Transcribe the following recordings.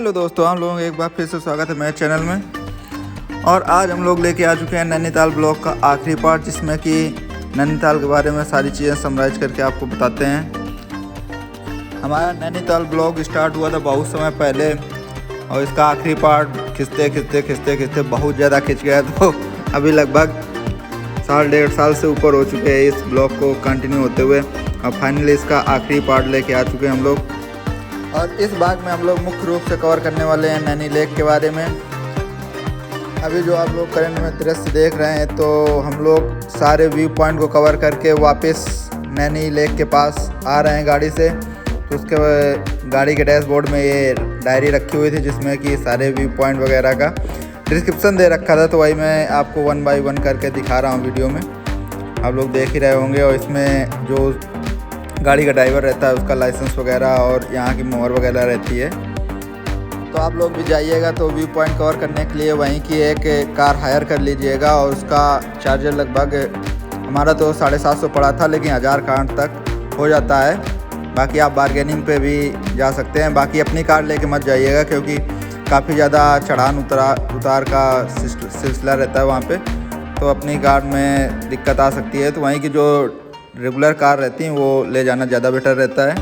Hello दोस्तों, हम लोगों का एक बार फिर से स्वागत है मेरे चैनल में। और आज हम लोग लेके आ चुके हैं नैनीताल ब्लॉग का आखिरी पार्ट, जिसमें कि नैनीताल के बारे में सारी चीज़ें समराइज करके आपको बताते हैं। हमारा नैनीताल ब्लॉग स्टार्ट हुआ था बहुत समय पहले और इसका आखिरी पार्ट खिंचते बहुत ज़्यादा खिंच गया, तो अभी लगभग 1.5 साल से ऊपर हो चुके हैं इस ब्लॉग को कंटिन्यू होते हुए। और फाइनली इसका आखिरी पार्ट लेके आ चुके हैं हम लोग। और इस भाग में हम लोग मुख्य रूप से कवर करने वाले हैं नैनी लेक के बारे में। अभी जो आप लोग करंट में दृश्य देख रहे हैं, तो हम लोग सारे व्यू पॉइंट को कवर करके वापस नैनी लेक के पास आ रहे हैं गाड़ी से। तो उसके गाड़ी के डैशबोर्ड में ये डायरी रखी हुई थी, जिसमें कि सारे व्यू पॉइंट वगैरह का डिस्क्रिप्शन दे रखा था, तो वही मैं आपको 1 बाय 1 करके दिखा रहा हूँ वीडियो में। आप लोग देख ही रहे होंगे। और इसमें जो गाड़ी का ड्राइवर रहता है उसका लाइसेंस वगैरह और यहाँ की मोहर वगैरह रहती है। तो आप लोग भी जाइएगा तो व्यू पॉइंट कवर करने के लिए वहीं की एक कार हायर कर लीजिएगा। और उसका चार्जर लगभग हमारा तो 750 पड़ा था, लेकिन 1000 का तक हो जाता है। बाकी आप बारगेनिंग पे भी जा सकते हैं। बाकी अपनी कार लेके मत जाइएगा, क्योंकि काफ़ी ज़्यादा चढ़ान उतार का सिलसिला रहता है वहाँ पे, तो अपनी कार में दिक्कत आ सकती है। तो वहीं की जो रेगुलर कार रहती हैं वो ले जाना ज़्यादा बेटर रहता है।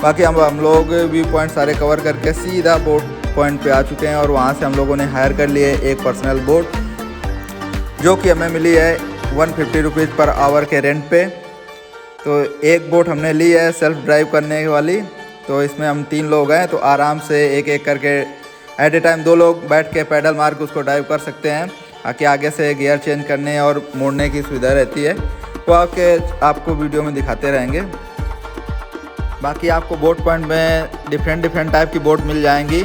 बाकी हम लोग व्यू पॉइंट सारे कवर करके सीधा बोट पॉइंट पे आ चुके हैं। और वहाँ से हम लोगों ने हायर कर लिए एक पर्सनल बोट, जो कि हमें मिली है 150 रुपीज़ पर आवर के रेंट पे। तो एक बोट हमने ली है सेल्फ ड्राइव करने वाली। तो इसमें हम 3 लोग हैं, तो आराम से एक एक करके एट ए टाइम 2 लोग बैठ के पैडल मार के उसको ड्राइव कर सकते हैं। ताकि आगे से गियर चेंज करने और मोड़ने की सुविधा रहती है, वो आपको वीडियो में दिखाते रहेंगे। बाकी आपको बोट पॉइंट में डिफरेंट टाइप की बोट मिल जाएंगी।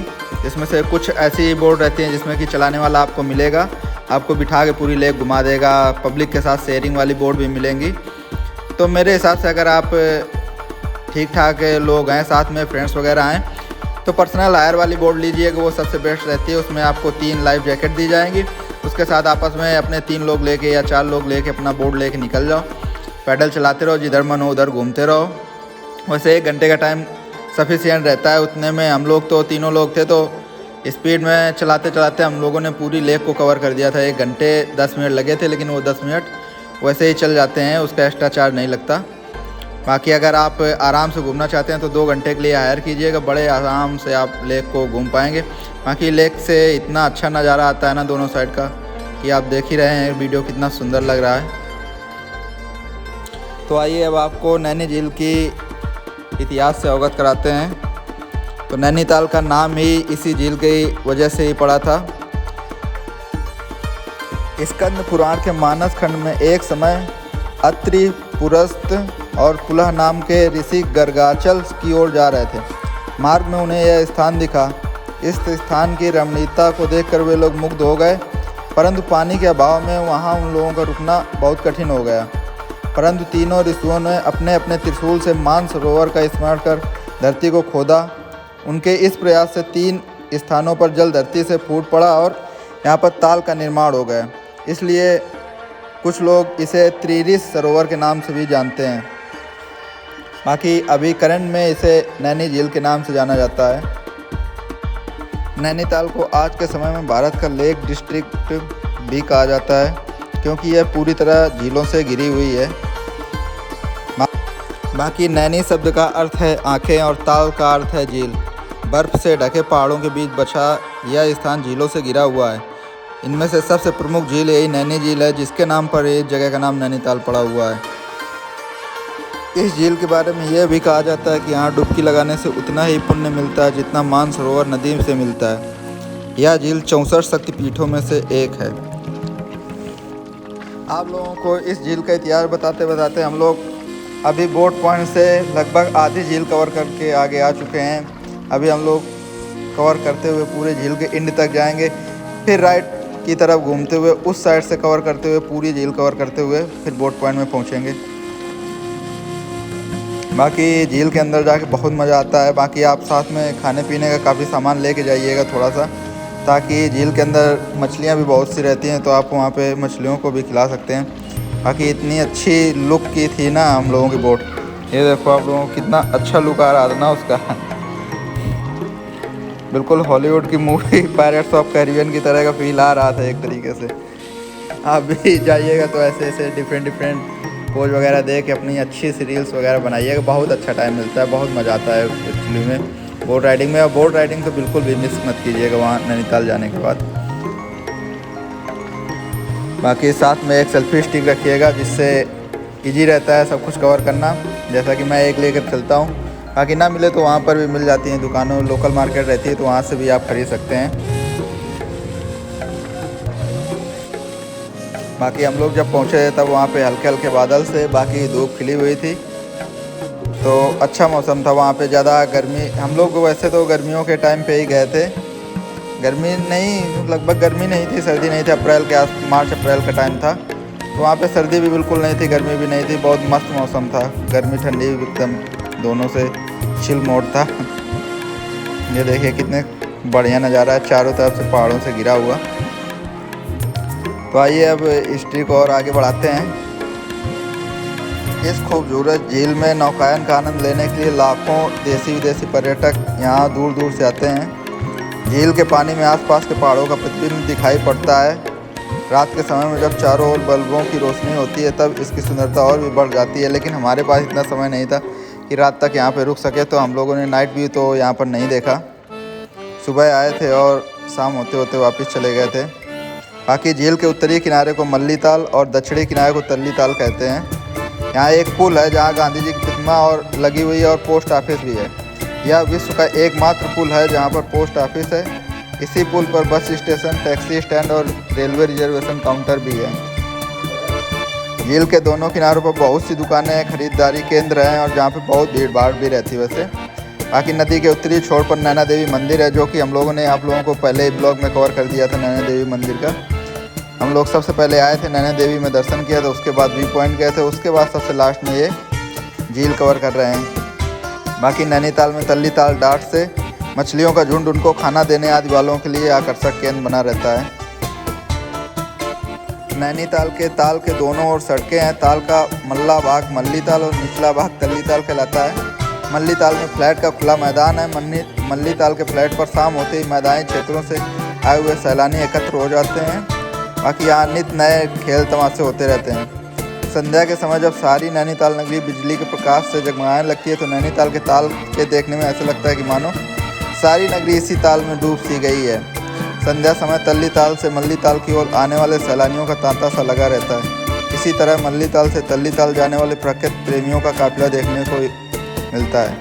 इसमें से कुछ ऐसी बोट रहती हैं जिसमें कि चलाने वाला आपको मिलेगा, आपको बिठा के पूरी लेक घुमा देगा। पब्लिक के साथ शेयरिंग वाली बोट भी मिलेंगी। तो मेरे हिसाब से अगर आप ठीक ठाक लोग हैं, साथ में फ्रेंड्स वगैरह हैं, तो पर्सनल हायर वाली बोट लीजिएगा, वो सबसे बेस्ट रहती है। उसमें आपको 3 लाइफ जैकेट दी जाएंगी। उसके साथ आपस में अपने 3 लोग लेके या 4 लोग लेके अपना बोट लेके निकल जाओ, पैडल चलाते रहो, जिधर मन हो उधर घूमते रहो। वैसे 1 घंटे का टाइम सफिशिएंट रहता है। उतने में हम लोग तो 3 लोग थे, तो स्पीड में चलाते चलाते हम लोगों ने पूरी लेक को कवर कर दिया था। 1 घंटे 10 मिनट लगे थे, लेकिन वो 10 मिनट वैसे ही चल जाते हैं, उसका एक्स्ट्रा चार्ज नहीं लगता। बाकी अगर आप आराम से घूमना चाहते हैं तो 2 घंटे के लिए हायर कीजिएगा, बड़े आराम से आप लेक को घूम पाएंगे। बाकी लेक से इतना अच्छा नज़ारा आता है ना दोनों साइड का, कि आप देख ही रहे हैं वीडियो कितना सुंदर लग रहा है। तो आइए अब आपको नैनी झील की इतिहास से अवगत कराते हैं। तो नैनीताल का नाम ही इसी झील की वजह से ही पड़ा था। स्कंद पुराण के मानस खंड में एक समय अत्रि, पुरस्त और पुलह नाम के ऋषि गर्गाचल की ओर जा रहे थे। मार्ग में उन्हें यह स्थान दिखा। इस स्थान की रमणीयता को देखकर वे लोग मुग्ध हो गए, परंतु पानी के अभाव में वहां उन लोगों का रुकना बहुत कठिन हो गया। परंतु तीनों ऋषियों ने अपने अपने त्रिशूल से मानसरोवर का स्मरण कर धरती को खोदा। उनके इस प्रयास से 3 स्थानों पर जल धरती से फूट पड़ा और यहाँ पर ताल का निर्माण हो गया। इसलिए कुछ लोग इसे त्रिऋषि सरोवर के नाम से भी जानते हैं। बाकी अभी करंट में इसे नैनी झील के नाम से जाना जाता है। नैनीताल को आज के समय में भारत का लेक डिस्ट्रिक्ट भी कहा जाता है, क्योंकि यह पूरी तरह झीलों से घिरी हुई है। बाकी नैनी शब्द का अर्थ है आँखें और ताल का अर्थ है झील। बर्फ़ से ढके पहाड़ों के बीच बसा यह स्थान झीलों से घिरा हुआ है। इनमें से सबसे प्रमुख झील यही नैनी झील है, जिसके नाम पर इस जगह का नाम नैनीताल पड़ा हुआ है। इस झील के बारे में यह भी कहा जाता है कि यहाँ डुबकी लगाने से उतना ही पुण्य मिलता है जितना मानसरोवर नदी से मिलता है। यह झील 64 शक्तिपीठों में से एक है। आप लोगों को इस झील का इतिहास बताते बताते हम लोग अभी बोट पॉइंट से लगभग आधी झील कवर करके आगे आ चुके हैं। अभी हम लोग कवर करते हुए पूरे झील के एंड तक जाएंगे, फिर राइट की तरफ घूमते हुए उस साइड से कवर करते हुए पूरी झील कवर करते हुए फिर बोट पॉइंट में पहुंचेंगे। बाकी झील के अंदर जाके बहुत मज़ा आता है। बाकी आप साथ में खाने पीने का काफ़ी सामान लेके जाइएगा थोड़ा सा, ताकि झील के अंदर मछलियाँ भी बहुत सी रहती हैं, तो आप वहाँ पे मछलियों को भी खिला सकते हैं। बाकी इतनी अच्छी लुक की थी ना हम लोगों की बोट, ये देखो आप लोगों को कितना अच्छा लुक आ रहा था ना उसका। बिल्कुल हॉलीवुड की मूवी पायरेट्स ऑफ कैरिबियन की तरह का फील आ रहा था एक तरीके से। आप भी जाइएगा तो ऐसे ऐसे डिफरेंट पोज वगैरह दे के अपनी अच्छी सी रील्स वगैरह बनाइएगा। बहुत अच्छा टाइम मिलता है, बहुत मज़ा आता है एक्चुअली में बोट राइडिंग में। और बोट राइडिंग तो बिल्कुल भी मिस मत कीजिएगा वहाँ नैनीताल जाने के बाद। बाकी साथ में एक सेल्फी स्टिक रखिएगा जिससे इजी रहता है सब कुछ कवर करना। जैसा कि मैं एक लेकर चलता हूँ, बाकी ना मिले तो वहाँ पर भी मिल जाती हैं दुकानों, लोकल मार्केट रहती है तो वहाँ से भी आप खरीद सकते हैं। बाकी हम लोग जब पहुँचे तब वहाँ पे हल्के हल्के बादल से, बाकी धूप खिली हुई थी तो अच्छा मौसम था वहाँ पे। ज़्यादा गर्मी, हम लोग वैसे तो गर्मियों के टाइम पे ही गए थे, गर्मी नहीं, लगभग गर्मी नहीं थी, सर्दी नहीं थी, अप्रैल के मार्च अप्रैल का टाइम था तो वहाँ पे सर्दी भी बिल्कुल नहीं थी, गर्मी भी नहीं थी, बहुत मस्त मौसम था, गर्मी ठंडी एकदम दोनों से चिल मोड था। ये देखिए कितने बढ़िया नज़ारा है, चारों तरफ से पहाड़ों से घिरा हुआ। तो आइए अब हिस्ट्री को और आगे बढ़ाते हैं। इस खूबसूरत झील में नौकायन का आनंद लेने के लिए लाखों देसी विदेशी पर्यटक यहाँ दूर दूर से आते हैं। झील के पानी में आसपास के पहाड़ों का प्रतिबिंब दिखाई पड़ता है। रात के समय में जब चारों ओर बल्बों की रोशनी होती है तब इसकी सुंदरता और भी बढ़ जाती है, लेकिन हमारे पास इतना समय नहीं था कि रात तक यहाँ पे रुक सके, तो हम लोगों ने नाइट व्यू तो यहाँ पर नहीं देखा। सुबह आए थे और शाम होते होते वापस चले गए थे। बाकी झील के उत्तरी किनारे को मल्ली ताल और दक्षिणी किनारे को तल्ली ताल कहते हैं। यहाँ एक पुल है जहाँ गांधी जी की प्रतिमा और लगी हुई है और पोस्ट ऑफिस भी है। यह विश्व का एकमात्र पुल है जहाँ पर पोस्ट ऑफिस है। इसी पुल पर बस स्टेशन, टैक्सी स्टैंड और रेलवे रिजर्वेशन काउंटर भी है। झील के दोनों किनारों पर बहुत सी दुकानें, खरीदारी केंद्र हैं और जहाँ पे बहुत भीड़ भाड़ भी रहती है वैसे। बाकी नदी के उत्तरी छोर पर नैना देवी मंदिर है, जो कि हम लोगों ने आप लोगों को पहले ही ब्लॉग में कवर कर दिया था। नैना देवी मंदिर का हम लोग सबसे पहले आए थे, नैना देवी में दर्शन किया था, उसके बाद व्यू पॉइंट गए थे, उसके बाद सबसे लास्ट में ये झील कवर कर रहे हैं। बाकी नैनीताल में तल्ली ताल डाट से मछलियों का झुंड उनको खाना देने आदि वालों के लिए आकर्षक केंद्र बना रहता है। नैनीताल के ताल के दोनों ओर सड़कें हैं। ताल का मल्ला भाग मल्ली ताल और निचला भाग तल्ली ताल कहलाता है। मल्ली ताल में फ्लैट का खुला मैदान है। मल्ली ताल के फ्लैट पर शाम होते ही मैदानी क्षेत्रों से आए हुए सैलानी एकत्र हो जाते हैं। बाकी यहाँ नित्य नए खेल तमाशे होते रहते हैं। संध्या के समय जब सारी नैनीताल नगरी बिजली के प्रकाश से जगमगाने लगती है तो नैनीताल के ताल के देखने में ऐसा लगता है कि मानो सारी नगरी इसी ताल में डूब सी गई है। संध्या समय तल्ली ताल से मल्ली ताल की ओर आने वाले सैलानियों का तांता सा लगा रहता है। इसी तरह मल्ली ताल से तल्ली ताल जाने वाले प्रकृति प्रेमियों का काफिला देखने को मिलता है।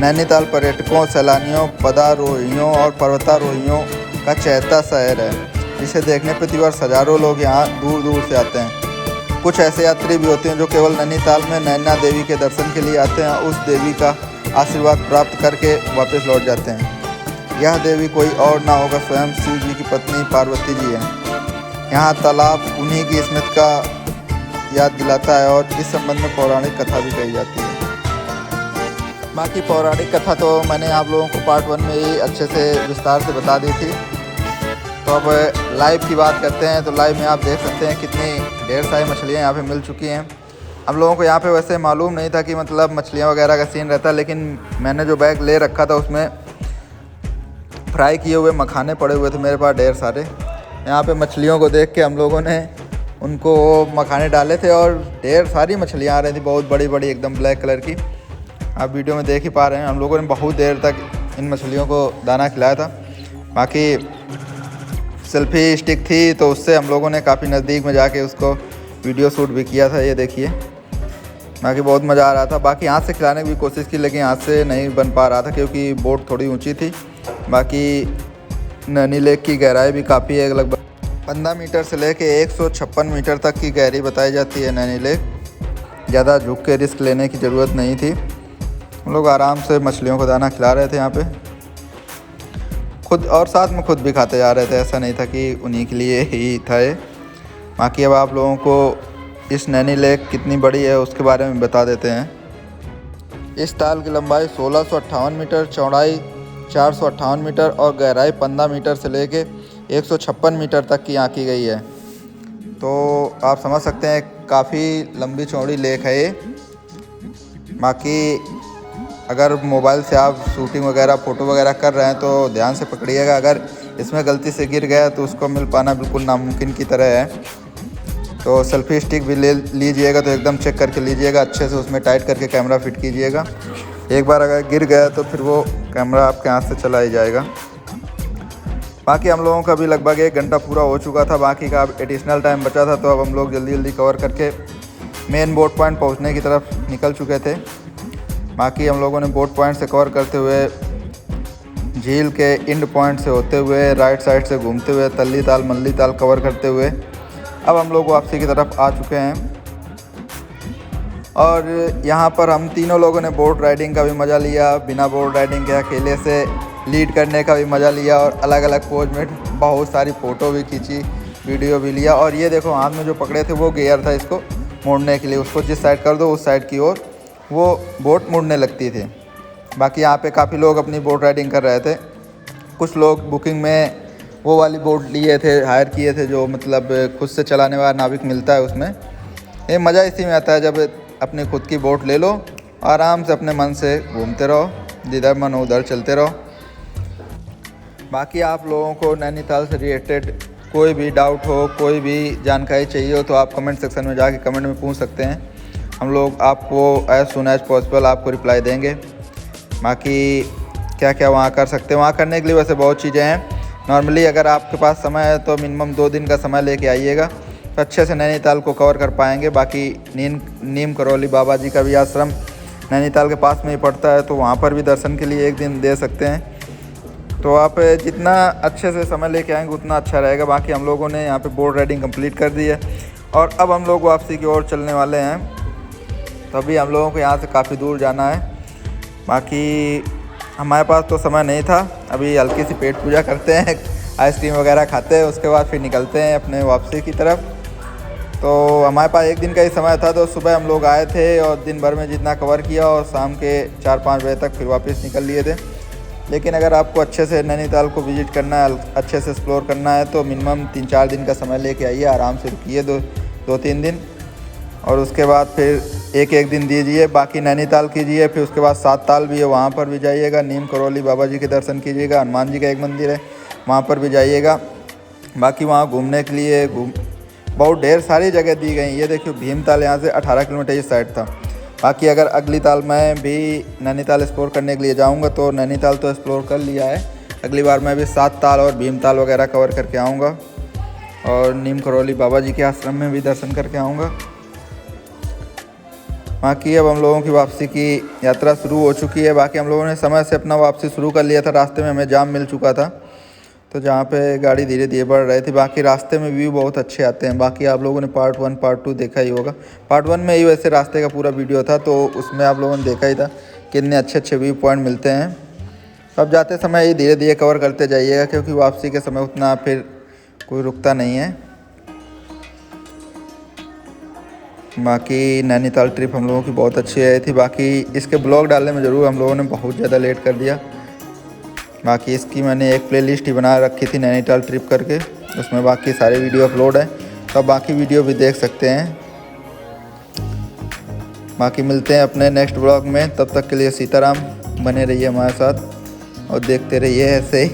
नैनीताल पर्यटकों, सैलानियों, पदारोहियों और पर्वतारोहियों का चहेता शहर है, जिसे देखने प्रतिवर्ष हजारों लोग यहाँ दूर दूर से आते हैं। कुछ ऐसे यात्री भी होते हैं जो केवल नैनीताल में नैना देवी के दर्शन के लिए आते हैं और उस देवी का आशीर्वाद प्राप्त करके वापस लौट जाते हैं। यह देवी कोई और ना होगा, स्वयं शिव जी की पत्नी पार्वती जी है। यहाँ तालाब उन्हीं की स्मृति का याद दिलाता है और इस संबंध में पौराणिक कथा भी कही जाती है। बाकी पौराणिक कथा तो मैंने आप लोगों को पार्ट 1 में ही अच्छे से विस्तार से बता दी थी। तो अब लाइव की बात करते हैं। तो लाइव में आप देख सकते हैं कितनी ढेर सारी मछलियाँ यहाँ पे मिल चुकी हैं। हम लोगों को यहाँ पे वैसे मालूम नहीं था कि मतलब मछलियाँ वगैरह का सीन रहता है, लेकिन मैंने जो बैग ले रखा था उसमें फ्राई किए हुए मखाने पड़े हुए थे मेरे पास ढेर सारे। यहाँ पे मछलियों को देख के हम लोगों ने उनको मखाने डाले थे और ढेर सारी मछलियाँ आ रही थी, बहुत बड़ी बड़ी एकदम ब्लैक कलर की। आप वीडियो में देख ही पा रहे हैं। हम लोगों ने बहुत देर तक इन मछलियों को दाना खिलाया था। बाकी सेल्फी स्टिक थी तो उससे हम लोगों ने काफ़ी नज़दीक में जाके उसको वीडियो शूट भी किया था, ये देखिए। बाकी बहुत मज़ा आ रहा था। बाकी हाथ से खिलाने की भी कोशिश की, लेकिन हाथ से नहीं बन पा रहा था क्योंकि बोट थोड़ी ऊंची थी। बाकी नैनी लेक की गहराई भी काफ़ी है, लगभग 15 मीटर से लेके 156 मीटर तक की गहरी बताई जाती है नैनी लेक। ज़्यादा झुक के रिस्क लेने की ज़रूरत नहीं थी। हम लोग आराम से मछलियों को दाना खिला रहे थे यहाँ पे खुद, और साथ में खुद भी खाते जा रहे थे। ऐसा नहीं था कि उन्हीं के लिए ही था ये। बाकी अब आप लोगों को इस नैनी लेक कितनी बड़ी है उसके बारे में बता देते हैं। इस ताल की लंबाई 1658 मीटर, चौड़ाई 458 मीटर और गहराई 15 मीटर से लेके 156 मीटर तक की यहाँ की गई है। तो आप समझ सकते हैं काफ़ी लंबी चौड़ी लेक है ये। बाकी अगर मोबाइल से आप शूटिंग वगैरह फ़ोटो वगैरह कर रहे हैं तो ध्यान से पकड़िएगा। अगर इसमें गलती से गिर गया तो उसको मिल पाना बिल्कुल नामुमकिन की तरह है। तो सेल्फी स्टिक भी ले लीजिएगा तो एकदम चेक करके लीजिएगा, अच्छे से उसमें टाइट करके कैमरा फिट कीजिएगा। एक बार अगर गिर गया तो फिर वो कैमरा आपके हाथ से चला ही जाएगा। बाकी हम लोगों का भी लगभग 1 घंटा पूरा हो चुका था, बाकी का अब एडिशनल टाइम बचा था। तो अब हम लोग जल्दी जल्दी कवर करके मेन बोट पॉइंट पहुंचने की तरफ निकल चुके थे। बाकी हम लोगों ने बोट पॉइंट से कवर करते हुए झील के इंड पॉइंट से होते हुए राइट साइड से घूमते हुए तल्ली ताल मल्ली ताल कवर करते हुए अब हम लोग वापसी की तरफ आ चुके हैं। और यहाँ पर हम तीनों लोगों ने बोट राइडिंग का भी मज़ा लिया, बिना बोट राइडिंग के अकेले से लीड करने का भी मज़ा लिया और अलग अलग पोज में बहुत सारी फ़ोटो भी खींची, वीडियो भी लिया। और ये देखो हाथ में जो पकड़े थे वो गियर था इसको मोड़ने के लिए, उसको जिस साइड कर दो उस साइड की ओर वो बोट मुड़ने लगती थी। बाकी यहाँ पे काफ़ी लोग अपनी बोट राइडिंग कर रहे थे। कुछ लोग बुकिंग में वो वाली बोट लिए थे, हायर किए थे, जो मतलब खुद से चलाने वाला नाविक मिलता है। उसमें ये मज़ा इसी में आता है जब अपनी खुद की बोट ले लो, आराम से अपने मन से घूमते रहो, जिधर मन हो उधर चलते रहो। बाकी आप लोगों को नैनीताल से रिलेटेड कोई भी डाउट हो, कोई भी जानकारी चाहिए हो तो आप कमेंट सेक्शन में जाके कमेंट में पूछ सकते हैं। हम लोग आपको एज सुन एज पॉसिबल आपको रिप्लाई देंगे। बाकी क्या क्या वहाँ कर सकते हैं, वहाँ करने के लिए वैसे बहुत चीज़ें हैं। नॉर्मली अगर आपके पास समय है तो मिनिमम 2 दिन का समय लेके आइएगा तो अच्छे से नैनीताल को कवर कर पाएंगे। बाकी नीम करौली बाबा जी का भी आश्रम नैनीताल के पास में ही पड़ता है, तो वहाँ पर भी दर्शन के लिए 1 दिन दे सकते हैं। तो आप जितना अच्छे से समय लेके आएंगे उतना अच्छा रहेगा। बाकी हम लोगों ने यहाँ पे बोट राइडिंग कंप्लीट कर दी है और अब हम लोग वापसी की ओर चलने वाले हैं। तो अभी हम लोगों को यहाँ से काफ़ी दूर जाना है। बाकी हमारे पास तो समय नहीं था, अभी हल्की सी पेट पूजा करते हैं, आइसक्रीम वगैरह खाते हैं, उसके बाद फिर निकलते हैं अपने वापसी की तरफ। तो हमारे पास 1 दिन का ही समय था, तो सुबह हम लोग आए थे और दिन भर में जितना कवर किया और शाम के 4-5 बजे तक फिर वापस निकल लिए थे। लेकिन अगर आपको अच्छे से नैनीताल को विज़िट करना है, अच्छे से एक्सप्लोर करना है तो मिनिमम 3-4 दिन का समय लेके आइए, आराम से रुकिए 2-3 दिन और उसके बाद फिर 1-1 दिन दीजिए। बाकी नैनीताल कीजिए, फिर उसके बाद 7 ताल भी है, वहाँ पर भी जाइएगा। नीम करौली बाबा जी के दर्शन कीजिएगा, हनुमान जी का एक मंदिर है वहाँ पर भी जाइएगा। बाकी वहाँ घूमने के लिए बहुत ढेर सारी जगह दी गई। ये देखिए भीमताल यहाँ से 18 किलोमीटर इस साइड था। बाकी अगर अगली ताल मैं भी नैनीताल एक्सप्लोर करने के लिए जाऊँगा तो नैनीताल तो एक्सप्लोर कर लिया है, अगली बार मैं भी 7 ताल और भीमताल वगैरह कवर करके आऊँगा और नीम करौली बाबा जी के आश्रम में भी दर्शन करके आऊँगा। बाकी अब हम लोगों की वापसी की यात्रा शुरू हो चुकी है। बाकी हम लोगों ने समय से अपना वापसी शुरू कर लिया था, रास्ते में हमें जाम मिल चुका था तो जहाँ पे गाड़ी धीरे धीरे बढ़ रही थी। बाकी रास्ते में व्यू बहुत अच्छे आते हैं। बाकी आप लोगों ने पार्ट 1 पार्ट 2 देखा ही होगा। पार्ट 1 में ही वैसे रास्ते का पूरा वीडियो था तो उसमें आप लोगों ने देखा ही था कितने अच्छे अच्छे व्यू पॉइंट मिलते हैं। अब जाते समय ये धीरे धीरे कवर करते जाइएगा क्योंकि वापसी के समय उतना फिर कोई रुकता नहीं है। बाकी नैनीताल ट्रिप हम लोगों की बहुत अच्छी आई थी। बाकी इसके ब्लॉग डालने में ज़रूर हम लोगों ने बहुत ज़्यादा लेट कर दिया। बाकी इसकी मैंने एक प्लेलिस्ट ही बना रखी थी नैनीताल ट्रिप करके, उसमें बाकी सारे वीडियो अपलोड हैं तो आप बाकी वीडियो भी देख सकते हैं। बाकी मिलते हैं अपने नेक्स्ट ब्लॉग में, तब तक के लिए सीताराम। बने रहिए हमारे साथ और देखते रहिए ऐसे ही।